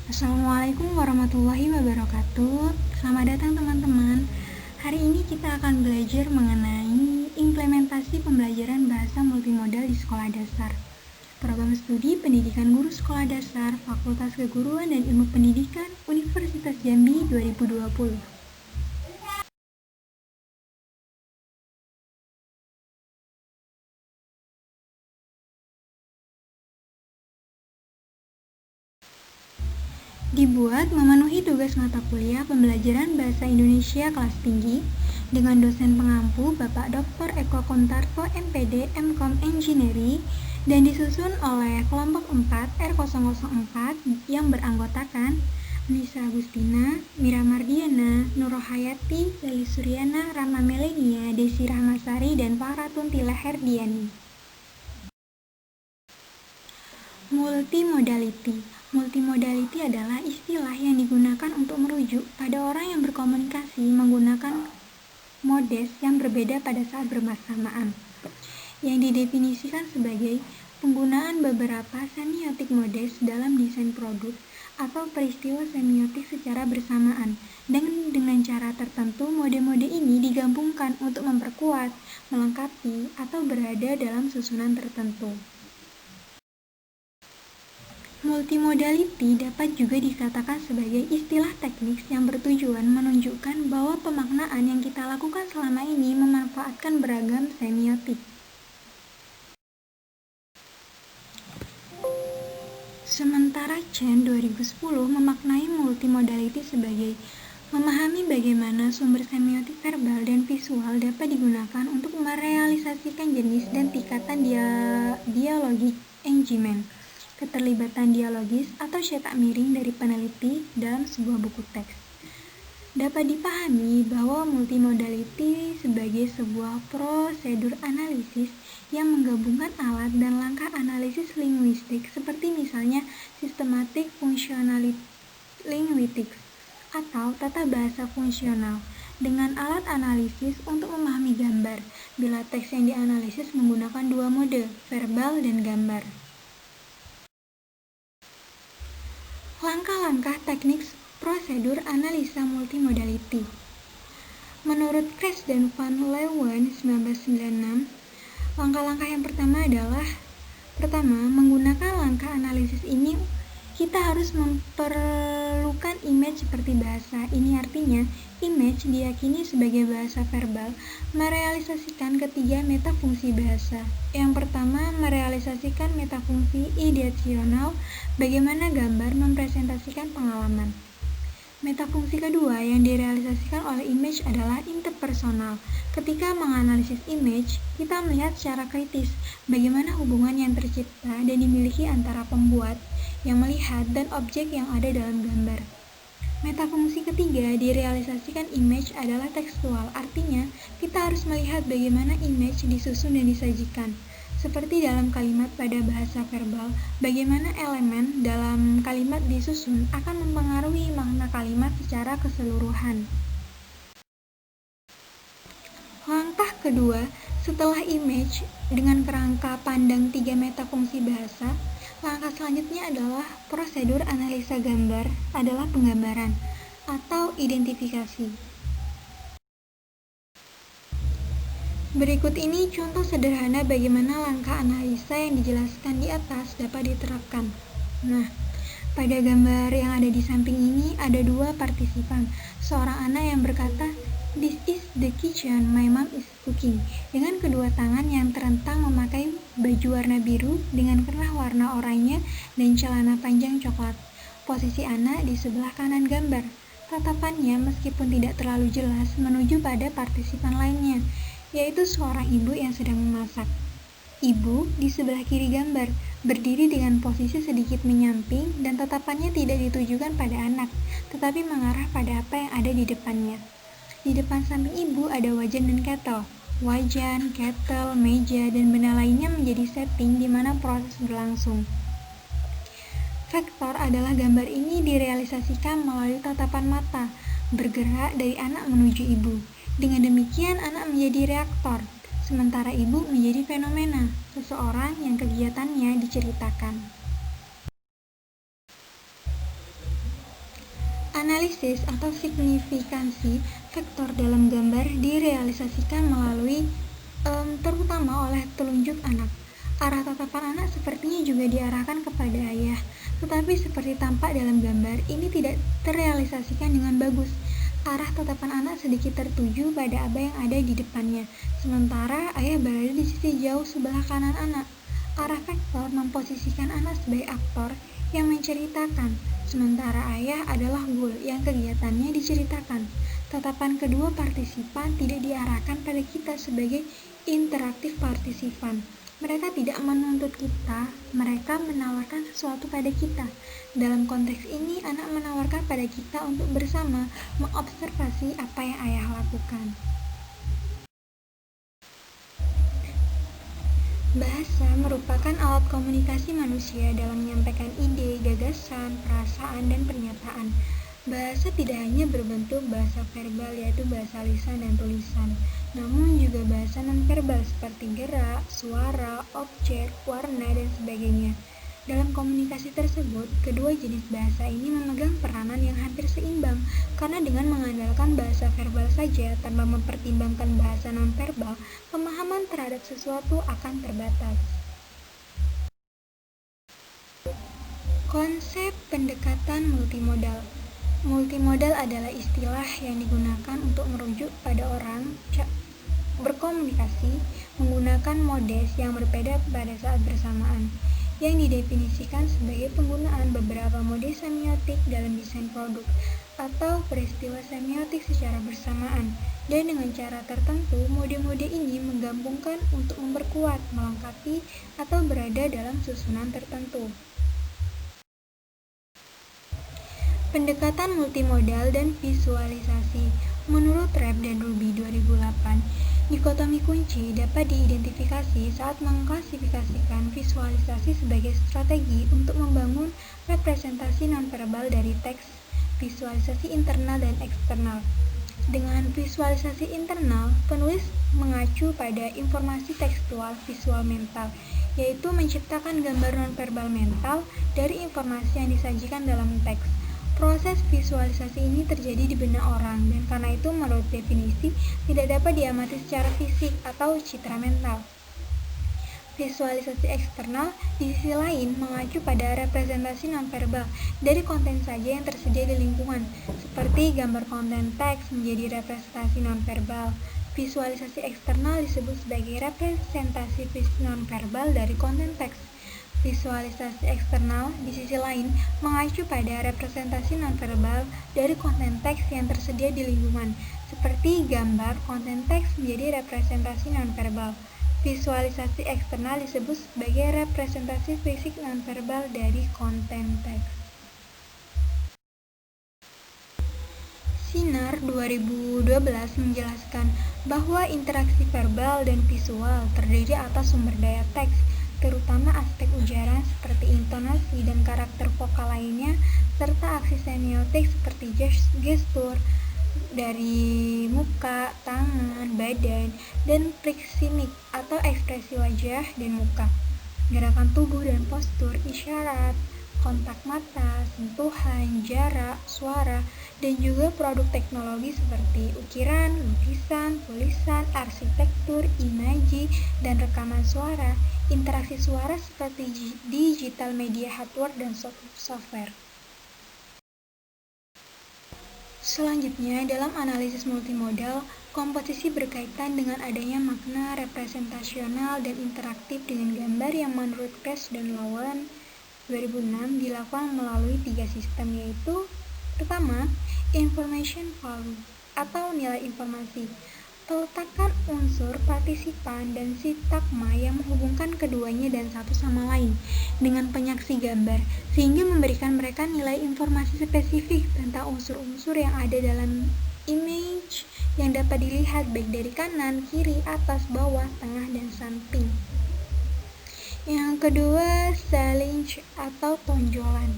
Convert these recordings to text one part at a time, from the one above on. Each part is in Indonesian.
Assalamualaikum warahmatullahi wabarakatuh. Selamat datang teman-teman. Hari ini kita akan belajar mengenai implementasi pembelajaran bahasa multimodal di sekolah dasar. Program studi Pendidikan Guru Sekolah Dasar, Fakultas Keguruan dan Ilmu Pendidikan, Universitas Jambi 2020. Dibuat memenuhi tugas mata kuliah pembelajaran Bahasa Indonesia kelas tinggi dengan dosen pengampu Bapak Dr. Eko Kuntarto MPD MKom Engineering dan disusun oleh kelompok 4 R004 yang beranggotakan Nisa Agustina, Mira Mardiana, Nurrohayati, Leli Suryana, Rama Melenia, Desi Rahmasari, dan Faratun Tila Herdiani. Multimodality adalah istilah yang digunakan untuk merujuk pada orang yang berkomunikasi menggunakan modes yang berbeda pada saat bersamaan, yang didefinisikan sebagai penggunaan beberapa semiotik modes dalam desain produk atau peristiwa semiotik secara bersamaan. Dengan cara tertentu, mode-mode ini digabungkan untuk memperkuat, melengkapi, atau berada dalam susunan tertentu. Multimodality dapat juga dikatakan sebagai istilah teknis yang bertujuan menunjukkan bahwa pemaknaan yang kita lakukan selama ini memanfaatkan beragam semiotik. Sementara Chen 2010 memaknai multimodality sebagai memahami bagaimana sumber semiotik verbal dan visual dapat digunakan untuk merealisasikan jenis dan tingkatan dialogik engagement, keterlibatan dialogis atau cetak miring dari peneliti dalam sebuah buku teks. Dapat dipahami bahwa multimodality sebagai sebuah prosedur analisis yang menggabungkan alat dan langkah analisis linguistik seperti misalnya systematic functional linguistics atau tata bahasa fungsional dengan alat analisis untuk memahami gambar bila teks yang dianalisis menggunakan dua mode, verbal dan gambar. Langkah-langkah teknik prosedur analisa multimodality. Menurut Kress dan Van Leeuwen 1996, langkah-langkah yang pertama adalah menggunakan langkah analisis ini kita harus memerlukan image seperti bahasa. Ini artinya, image diyakini sebagai bahasa verbal merealisasikan ketiga metafungsi bahasa. Yang pertama, merealisasikan metafungsi ideasional, bagaimana gambar mempresentasikan pengalaman. Metafungsi kedua yang direalisasikan oleh image adalah interpersonal. Ketika menganalisis image, kita melihat secara kritis bagaimana hubungan yang tercipta dan dimiliki antara pembuat, yang melihat, dan objek yang ada dalam gambar. Metafungsi ketiga direalisasikan image adalah tekstual, artinya kita harus melihat bagaimana image disusun dan disajikan. Seperti dalam kalimat pada bahasa verbal, bagaimana elemen dalam kalimat disusun akan mempengaruhi makna kalimat secara keseluruhan. Langkah kedua, setelah image dengan kerangka pandang tiga metafungsi bahasa, langkah selanjutnya adalah prosedur analisa gambar adalah penggambaran atau identifikasi. Berikut ini contoh sederhana bagaimana langkah analisa yang dijelaskan di atas dapat diterapkan. Nah, pada gambar yang ada di samping ini ada dua partisipan. Seorang anak yang berkata, "This is the kitchen, my mom is cooking," dengan kedua tangan yang terentang memakai baju warna biru dengan kerah warna oranye dan celana panjang coklat. Posisi anak di sebelah kanan gambar. Tatapannya meskipun tidak terlalu jelas menuju pada partisipan lainnya, yaitu seorang ibu yang sedang memasak. Ibu di sebelah kiri gambar, berdiri dengan posisi sedikit menyamping dan tatapannya tidak ditujukan pada anak, tetapi mengarah pada apa yang ada di depannya. Di depan samping ibu ada wajan dan kettle. Wajan, kettle, meja, dan benda lainnya menjadi setting di mana proses berlangsung. Vektor adalah gambar ini direalisasikan melalui tatapan mata, bergerak dari anak menuju ibu. Dengan demikian, anak menjadi reaktor, sementara ibu menjadi fenomena, seseorang yang kegiatannya diceritakan. Analisis atau signifikansi vektor dalam gambar direalisasikan melalui terutama oleh telunjuk anak. Arah tatapan anak sepertinya juga diarahkan kepada ayah, tetapi seperti tampak dalam gambar, ini tidak terrealisasikan dengan bagus. Arah tatapan anak sedikit tertuju pada apa yang ada di depannya, sementara ayah berada di sisi jauh sebelah kanan anak. Arah vektor memposisikan anak sebagai aktor yang menceritakan, sementara ayah adalah goal yang kegiatannya diceritakan. Tatapan kedua partisipan tidak diarahkan pada kita sebagai interaktif partisipan. Mereka tidak menuntut kita, mereka menawarkan sesuatu pada kita. Dalam konteks ini, anak menawarkan pada kita untuk bersama mengobservasi apa yang ayah lakukan. Bahasa merupakan alat komunikasi manusia dalam menyampaikan ide, gagasan, perasaan, dan pernyataan. Bahasa tidak hanya berbentuk bahasa verbal, yaitu bahasa lisan dan tulisan, namun juga bahasa non-verbal seperti gerak, suara, objek, warna, dan sebagainya. Dalam komunikasi tersebut, kedua jenis bahasa ini memegang peranan yang hampir seimbang, karena dengan mengandalkan bahasa verbal saja tanpa mempertimbangkan bahasa non-verbal, pemahaman terhadap sesuatu akan terbatas. Konsep pendekatan multimodal. Multimodal adalah istilah yang digunakan untuk merujuk pada orang berkomunikasi menggunakan modes yang berbeda pada saat bersamaan, yang didefinisikan sebagai penggunaan beberapa mode semiotik dalam desain produk atau peristiwa semiotik secara bersamaan, dan dengan cara tertentu mode-mode ini menggabungkan untuk memperkuat, melengkapi, atau berada dalam susunan tertentu. Pendekatan multimodal dan visualisasi. Menurut Reb dan Ruby 2008, dikotomi kunci dapat diidentifikasi saat mengklasifikasikan visualisasi sebagai strategi untuk membangun representasi nonverbal dari teks, visualisasi internal dan eksternal. Dengan visualisasi internal, penulis mengacu pada informasi tekstual visual mental, yaitu menciptakan gambar nonverbal mental dari informasi yang disajikan dalam teks. Proses visualisasi ini terjadi di benak orang, dan karena itu menurut definisi tidak dapat diamati secara fisik atau citra mental. Visualisasi eksternal di sisi lain mengacu pada representasi nonverbal dari konten saja yang tersedia di lingkungan, seperti gambar konten teks menjadi representasi nonverbal. Visualisasi eksternal disebut sebagai representasi nonverbal dari konten teks. Visualisasi eksternal di sisi lain mengacu pada representasi nonverbal dari konten teks yang tersedia di lingkungan, seperti gambar konten teks menjadi representasi nonverbal. Visualisasi eksternal disebut sebagai representasi fisik nonverbal dari konten teks. Sinar 2012 menjelaskan bahwa interaksi verbal dan visual terdiri atas sumber daya teks, terutama aspek ujaran seperti intonasi dan karakter vokal lainnya, serta aksi semiotik seperti gestur dari muka, tangan, badan, dan priksimik atau ekspresi wajah dan muka, gerakan tubuh dan postur, isyarat, kontak mata, sentuhan, jarak, suara, dan juga produk teknologi seperti ukiran, lukisan, tulisan, arsitektur, imaji, dan rekaman suara, interaksi suara seperti digital media hardware dan software. Selanjutnya, dalam analisis multimodal, komposisi berkaitan dengan adanya makna representasional dan interaktif dengan gambar yang menurut Kress dan Lowen 2006 dilakukan melalui 3 sistem, yaitu pertama, information value atau nilai informasi. Peletakan unsur partisipan dan sintagma yang menghubungkan keduanya dan satu sama lain dengan penyaksi gambar, sehingga memberikan mereka nilai informasi spesifik tentang unsur-unsur yang ada dalam image yang dapat dilihat baik dari kanan, kiri, atas, bawah, tengah, dan samping. Yang kedua, challenge atau tonjolan.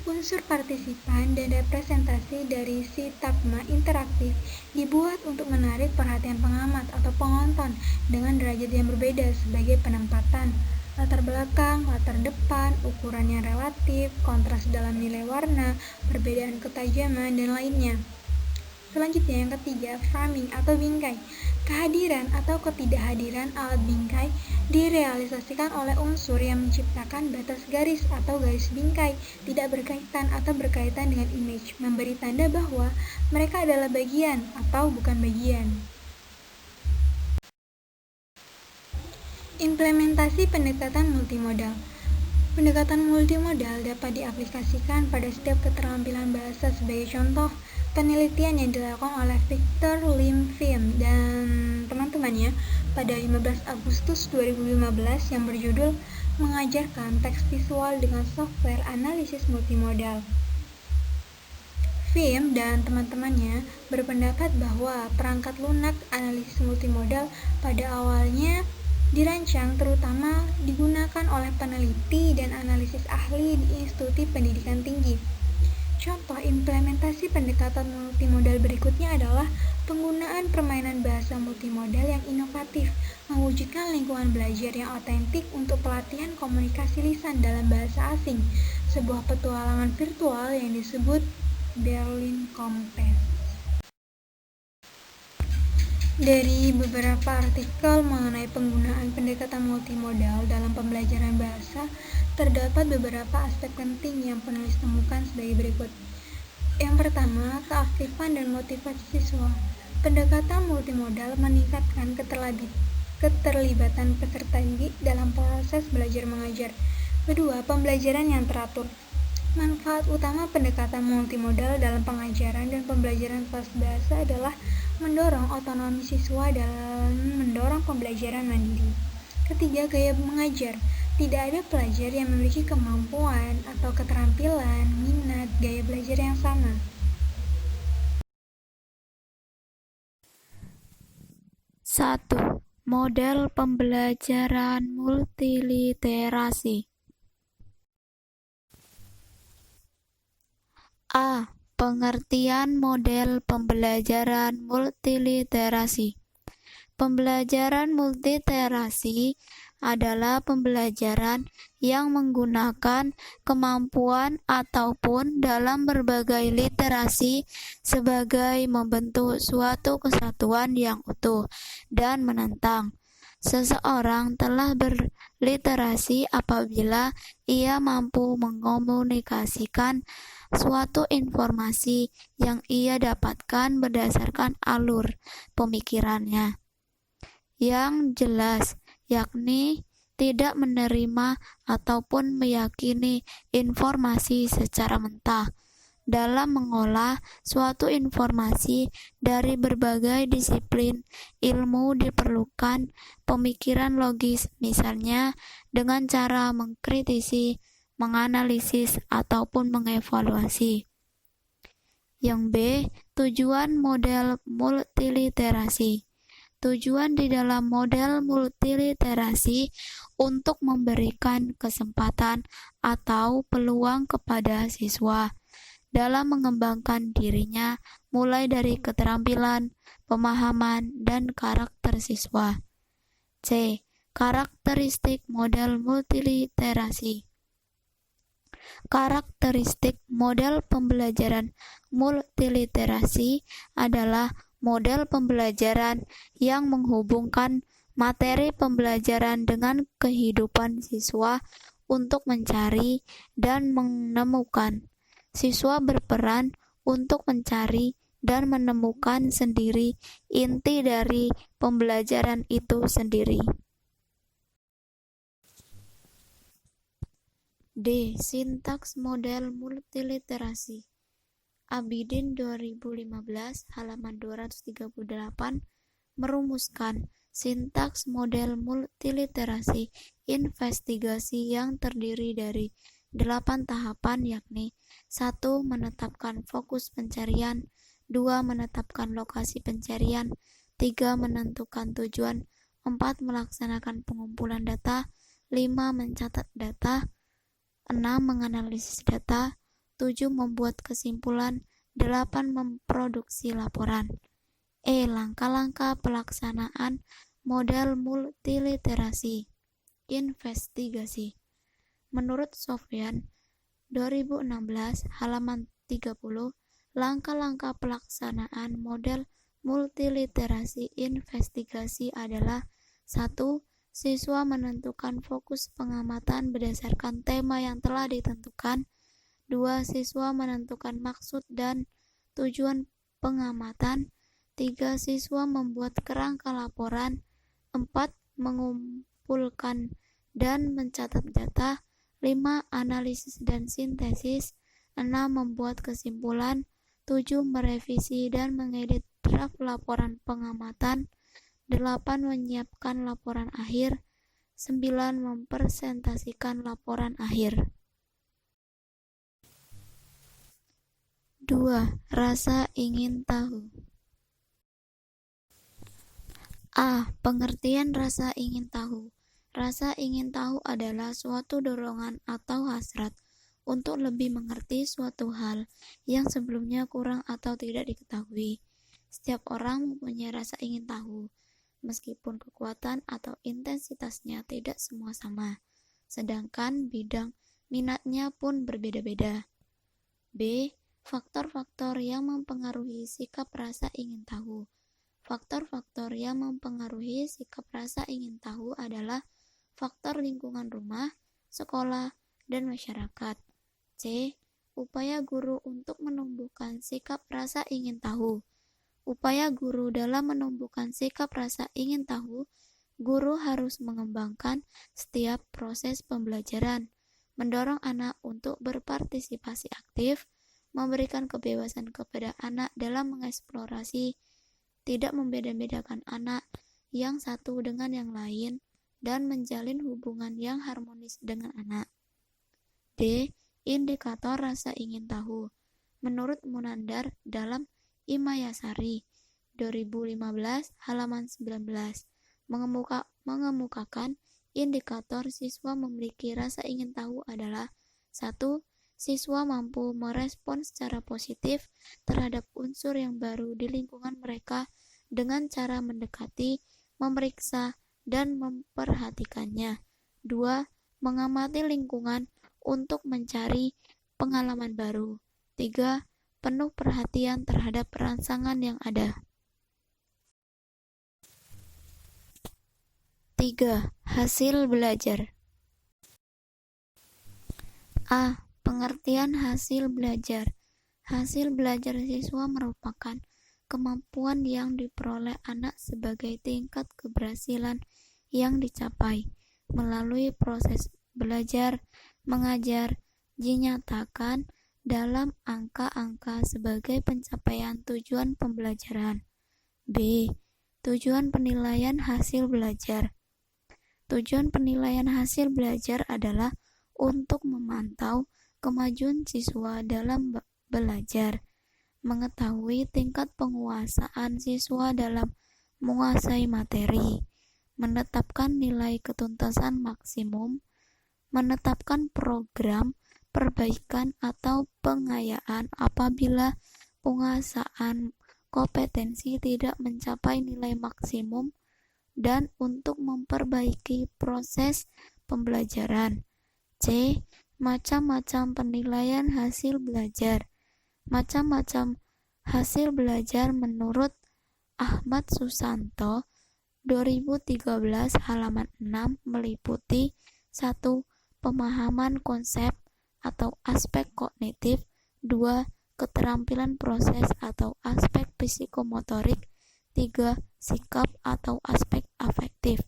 Unsur partisipan dan representasi dari sintagma interaktif dibuat untuk menarik perhatian pengamat atau penonton dengan derajat yang berbeda sebagai penempatan, latar belakang, latar depan, ukuran yang relatif, kontras dalam nilai warna, perbedaan ketajaman, dan lainnya. Selanjutnya yang ketiga, framing atau bingkai. Kehadiran atau ketidakhadiran alat bingkai direalisasikan oleh unsur yang menciptakan batas garis atau garis bingkai tidak berkaitan atau berkaitan dengan image, memberi tanda bahwa mereka adalah bagian atau bukan bagian. Implementasi pendekatan multimodal. Pendekatan multimodal dapat diaplikasikan pada setiap keterampilan bahasa. Sebagai contoh, penelitian yang dilakukan oleh Victor Lim Phiem dan teman-temannya pada 15 Agustus 2015 yang berjudul Mengajarkan Teks Visual dengan Software Analisis Multimodal. Phiem dan teman-temannya berpendapat bahwa perangkat lunak analisis multimodal pada awalnya dirancang terutama digunakan oleh peneliti dan analisis ahli di institusi pendidikan tinggi. Contoh implementasi pendekatan multimodal berikutnya adalah penggunaan permainan bahasa multimodal yang inovatif, mewujudkan lingkungan belajar yang otentik untuk pelatihan komunikasi lisan dalam bahasa asing, sebuah petualangan virtual yang disebut Berlin Compass. Dari beberapa artikel mengenai penggunaan pendekatan multimodal dalam pembelajaran bahasa, terdapat beberapa aspek penting yang penulis temukan sebagai berikut. Yang pertama, keaktifan dan motivasi siswa. Pendekatan multimodal meningkatkan keterlibatan peserta didik dalam proses belajar mengajar. Kedua, pembelajaran yang teratur. Manfaat utama pendekatan multimodal dalam pengajaran dan pembelajaran kelas bahasa adalah mendorong otonomi siswa dalam mendorong pembelajaran mandiri. Ketiga, gaya mengajar. Tidak ada pelajar yang memiliki kemampuan atau keterampilan, minat, gaya belajar yang sama. 1. Model pembelajaran multiliterasi. A. Pengertian model pembelajaran multiliterasi. Pembelajaran multiliterasi adalah pembelajaran yang menggunakan kemampuan ataupun dalam berbagai literasi sebagai membentuk suatu kesatuan yang utuh dan menentang. Seseorang telah berliterasi apabila ia mampu mengkomunikasikan suatu informasi yang ia dapatkan berdasarkan alur pemikirannya yang jelas, yakni tidak menerima ataupun meyakini informasi secara mentah. Dalam mengolah suatu informasi dari berbagai disiplin ilmu diperlukan pemikiran logis, misalnya dengan cara mengkritisi, menganalisis, ataupun mengevaluasi. Yang B. Tujuan model multiliterasi. Tujuan di dalam model multiliterasi untuk memberikan kesempatan atau peluang kepada siswa dalam mengembangkan dirinya mulai dari keterampilan, pemahaman, dan karakter siswa. C. Karakteristik model multiliterasi. Karakteristik model pembelajaran multiliterasi adalah model pembelajaran yang menghubungkan materi pembelajaran dengan kehidupan siswa untuk mencari dan menemukan. Siswa berperan untuk mencari dan menemukan sendiri inti dari pembelajaran itu sendiri. D. Sintaks model multiliterasi. Abidin 2015 halaman 238 merumuskan sintaks model multiliterasi investigasi yang terdiri dari 8 tahapan, yakni 1. Menetapkan fokus pencarian, 2. Menetapkan lokasi pencarian, 3. Menentukan tujuan, 4. Melaksanakan pengumpulan data, 5. Mencatat data, 6. Menganalisis data, 7. Membuat kesimpulan, 8. Memproduksi laporan. Langkah-langkah pelaksanaan model multiliterasi. investigasi. Menurut Sofyan, 2016, halaman 30, langkah-langkah pelaksanaan model multiliterasi investigasi adalah 1. Siswa menentukan fokus pengamatan berdasarkan tema yang telah ditentukan. 2. Siswa menentukan maksud dan tujuan pengamatan. 3. Siswa membuat kerangka laporan. 4. Mengumpulkan dan mencatat data. 5. Analisis dan sintesis. 6. Membuat kesimpulan. 7. Merevisi dan mengedit draft laporan pengamatan. 8. Menyiapkan laporan akhir. 9. Mempresentasikan laporan akhir. 2. Rasa ingin tahu. A. Pengertian rasa ingin tahu. Rasa ingin tahu adalah suatu dorongan atau hasrat untuk lebih mengerti suatu hal yang sebelumnya kurang atau tidak diketahui. Setiap orang mempunyai rasa ingin tahu, meskipun kekuatan atau intensitasnya tidak semua sama, sedangkan bidang minatnya pun berbeda-beda. B. Faktor-faktor yang mempengaruhi sikap rasa ingin tahu. Faktor-faktor yang mempengaruhi sikap rasa ingin tahu adalah faktor lingkungan rumah, sekolah, dan masyarakat. C. Upaya guru untuk menumbuhkan sikap rasa ingin tahu. Upaya guru dalam menumbuhkan sikap rasa ingin tahu, guru harus mengembangkan setiap proses pembelajaran, mendorong anak untuk berpartisipasi aktif, memberikan kebebasan kepada anak dalam mengeksplorasi, tidak membeda-bedakan anak yang satu dengan yang lain, dan menjalin hubungan yang harmonis dengan anak. D. Indikator rasa ingin tahu. Menurut Munandar dalam Imayasari 2015 halaman 19 mengemukakan indikator siswa memiliki rasa ingin tahu adalah 1. Siswa mampu merespon secara positif terhadap unsur yang baru di lingkungan mereka dengan cara mendekati, memeriksa, dan memperhatikannya. 2. Mengamati lingkungan untuk mencari pengalaman baru. 3. Penuh perhatian terhadap rangsangan yang ada. 3. Hasil belajar. A. Pengertian hasil belajar. Hasil belajar siswa merupakan kemampuan yang diperoleh anak sebagai tingkat keberhasilan yang dicapai melalui proses belajar, mengajar, dinyatakan dalam angka-angka sebagai pencapaian tujuan pembelajaran. B. Tujuan penilaian hasil belajar. Tujuan penilaian hasil belajar adalah untuk memantau kemajuan siswa dalam belajar, mengetahui tingkat penguasaan siswa dalam menguasai materi, menetapkan nilai ketuntasan maksimum, menetapkan program perbaikan atau pengayaan apabila penguasaan kompetensi tidak mencapai nilai maksimum, dan untuk memperbaiki proses pembelajaran. C. Macam-macam penilaian hasil belajar. Macam-macam hasil belajar menurut Ahmad Susanto 2013 halaman 6 meliputi 1. Pemahaman konsep atau aspek kognitif. 2. Keterampilan proses atau aspek psikomotorik. 3. Sikap atau aspek afektif.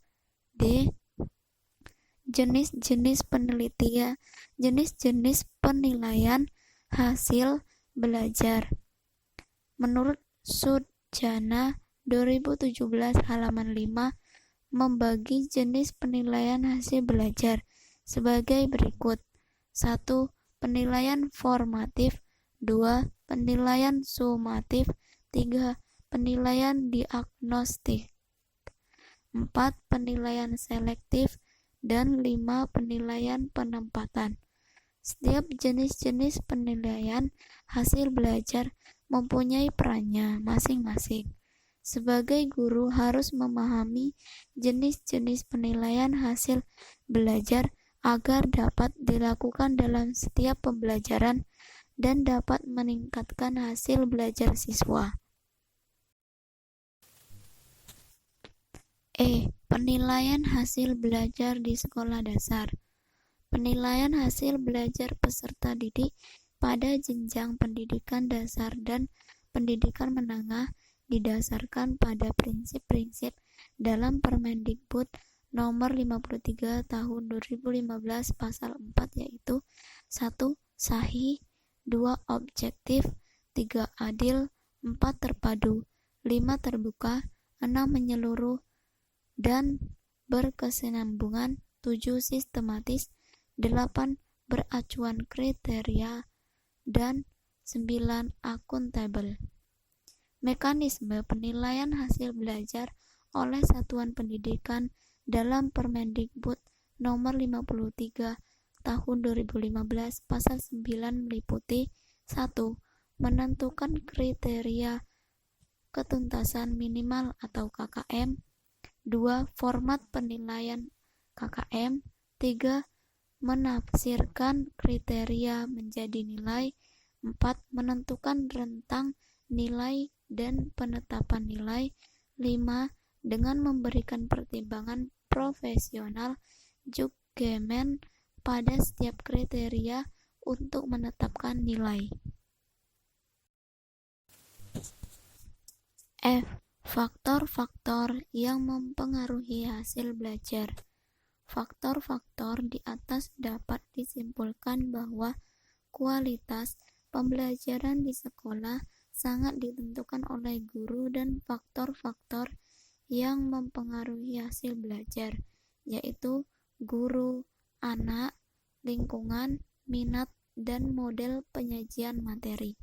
D. Jenis-jenis penilaian hasil belajar. Menurut Sudjana 2017 halaman 5 membagi jenis penilaian hasil belajar sebagai berikut. 1. Penilaian formatif. 2. Penilaian sumatif. 3. Penilaian diagnostik. 4. Penilaian selektif. Dan 5. Penilaian penempatan. Setiap jenis-jenis penilaian hasil belajar mempunyai perannya masing-masing. Sebagai guru harus memahami jenis-jenis penilaian hasil belajar agar dapat dilakukan dalam setiap pembelajaran dan dapat meningkatkan hasil belajar siswa. Penilaian hasil belajar di sekolah dasar. Penilaian hasil belajar peserta didik pada jenjang pendidikan dasar dan pendidikan menengah didasarkan pada prinsip-prinsip dalam Permendikbud nomor 53 tahun 2015 pasal 4, yaitu 1. Sahih, 2. Objektif, 3. Adil, 4. Terpadu, 5. Terbuka, 6. Menyeluruh dan berkesinambungan, 7. Sistematis, 8. Beracuan kriteria, dan 9. Akuntabel. Mekanisme penilaian hasil belajar oleh satuan pendidikan dalam Permendikbud nomor 53 tahun 2015 pasal 9 meliputi 1. Menentukan kriteria ketuntasan minimal atau KKM, 2. Format penilaian KKM, 3. Menafsirkan kriteria menjadi nilai, 4. Menentukan rentang nilai dan penetapan nilai, 5. Dengan memberikan pertimbangan profesional judgemen pada setiap kriteria untuk menetapkan nilai. Faktor-faktor yang mempengaruhi hasil belajar. Faktor-faktor di atas dapat disimpulkan bahwa kualitas pembelajaran di sekolah sangat ditentukan oleh guru dan faktor-faktor yang mempengaruhi hasil belajar, yaitu guru, anak, lingkungan, minat, dan model penyajian materi.